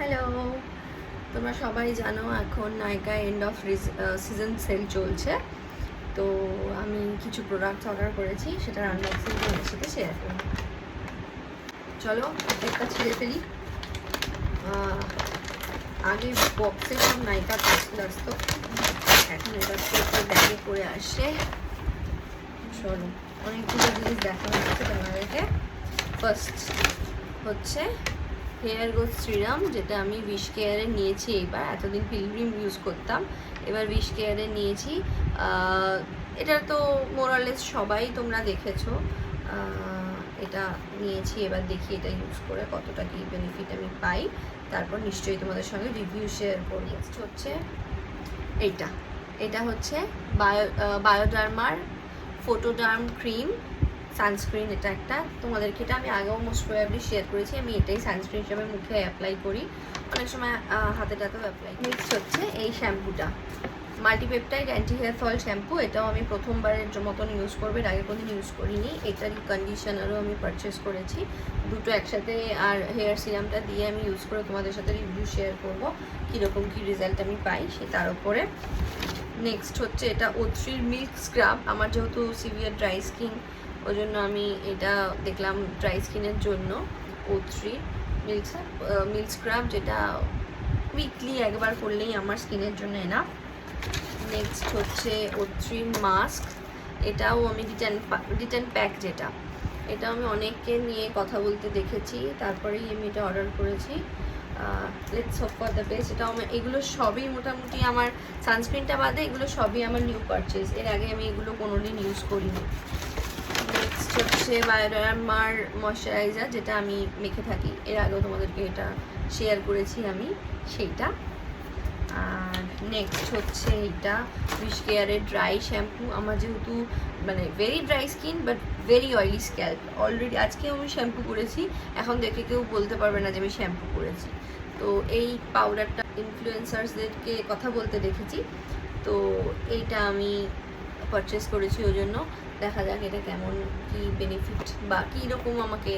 Hello, তোমরা সবাই জানো এখন নাইকা এন্ড অফ সিজন সেল চলছে। তো আমি কিছু প্রোডাক্ট অর্ডার করেছি, সেটার আনবক্সিং তোমাদের সাথে শেয়ার করব। চলো একটা ছেড়ে ফেলি। আগে বক্সে সব নাইকা পাচ্ছিল, তো এখন এটা ব্যাগে করে আসে। চলো অনেকগুলো জিনিস দেখা হচ্ছে তোমাদেরকে। ফার্স্ট হচ্ছে হেয়ার গ্রোথ সিরাম, যেটা আমি উইশ কেয়ারে নিয়েছি এইবার। এতদিন পিলগ্রিম ইউজ করতাম, এবার উইশ কেয়ারে নিয়েছি। এটা তো মোরালেস সবাই তোমরা দেখেছো। এটা নিয়েছি, এবার দেখি এটা ইউজ করে কতটা কি বেনিফিট আমি পাই, তারপর নিশ্চয়ই তোমাদের সঙ্গে রিভিউ শেয়ার করব। নেক্সট হচ্ছে এটা হচ্ছে বায়োডার্মার ফটোডার্ম ক্রিম সানস্ক্রিন। এটা একটা তোমাদেরকে এটা আমি আগেও মোস্ট প্রবাবলি শেয়ার করেছি। আমি এটাই সানস্ক্রিন হিসেবে মুখে অ্যাপ্লাই করি, অনেক সময় হাতে টাতেও অ্যাপ্লাই। নেক্সট হচ্ছে এই শ্যাম্পুটা, multipeptide anti hair fall shampoo. এটাও আমি প্রথমবারের মতন ইউজ করবো, এর আগে কোনোদিন ইউজ করিনি। এটারই কন্ডিশনারও আমি পারচেস করেছি, দুটো একসাথে। আর হেয়ার সিরামটা দিয়ে আমি ইউজ করে তোমাদের সাথে রিভিউ শেয়ার করবো কীরকম কী রেজাল্ট আমি পাই সে তার উপরে। নেক্সট হচ্ছে এটা O3 মিল্ক স্ক্রাব। আমার যেহেতু সিভিয়ার ড্রাই স্কিন, ওই জন্য আমি এটা দেখলাম ড্রাই স্কিনের জন্য O3 মিল্ক স্ক্রাব, যেটা উইকলি একবার করলেই আমার স্কিনের জন্য এনাফ। নেক্সট হচ্ছে O3 মাস্ক। এটাও আমি রিটার্ন প্যাক, যেটা এটা আমি অনেককে নিয়ে কথা বলতে দেখেছি, তারপরেই আমি এটা অর্ডার করেছি। Let's hope for the best. এটাও এগুলো সবই মোটামুটি আমার, সানস্ক্রিনটা বাদে এগুলো সবই আমার নিউ পারচেজ, এর আগে আমি এগুলো কোনোদিন ইউজ করিনি। নেক্সট হচ্ছে বায়োডার্মার ময়শ্চারাইজার, যেটা আমি মেখে থাকি, এর আগেও তোমাদেরকে এটা শেয়ার করেছি আমি সেইটা। আর নেক্সট হচ্ছে এইটা উইশ কেয়ারের ড্রাই শ্যাম্পু। আমার যেহেতু মানে very dry skin but very oily scalp, already আজকেও আমি শ্যাম্পু করেছি, এখন দেখে কেউ বলতে পারবে না যে আমি শ্যাম্পু করেছি। তো এই পাউডারটা ইনফ্লুয়েন্সার্সদেরকে কথা বলতে দেখেছি, তো এইটা আমি পারচেস করেছি। ওই জন্য দেখা যাক এটা কেমন কি বেনিফিট বা কীরকম আমাকে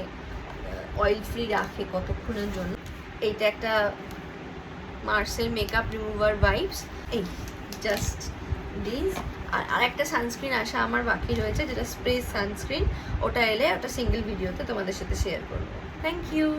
অয়েল ফ্রি রাখে কতক্ষণের জন্য। এইটা একটা মার্সেল মেকআপ রিমুভার ভাইবস, এই জাস্ট দিস। আর একটা সানস্ক্রিন আসা আমার বাকি রয়েছে, যেটা স্প্রে সানস্ক্রিন। ওটা এলে ওটা সিঙ্গেল ভিডিওতে তোমাদের সাথে শেয়ার করবো। Thank you.